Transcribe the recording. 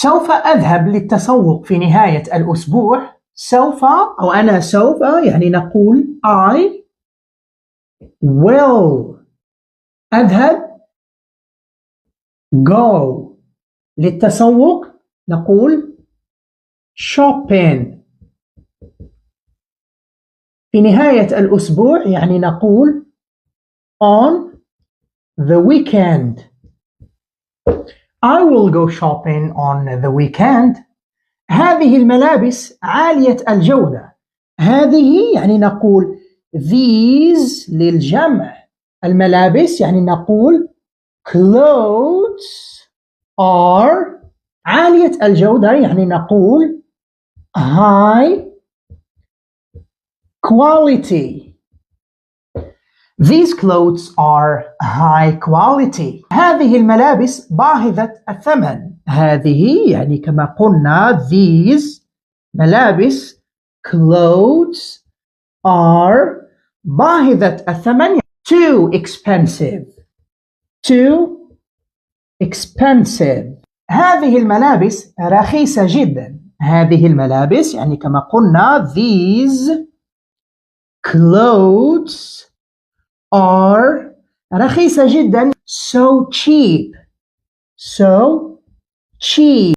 سوف أذهب للتسوق في نهاية الأسبوع. سوف أو أنا سوف يعني نقول I will أذهب. go للتسوق نقول shopping. في نهاية الأسبوع يعني نقول on the weekend. I will go shopping on the weekend. هذه الملابس عالية الجودة. هذه يعني نقول these للجمع. الملابس يعني نقول clothes are. عالية الجودة يعني نقول high quality. These clothes are high quality. هذه الملابس باهظة الثمن. هذه يعني كما قلنا these ملابس clothes are باهظة الثمن. Too expensive. Too expensive. هذه الملابس رخيصة جدا. هذه الملابس يعني كما قلنا these clothes are رخيصة جدا. So cheap. So cheap.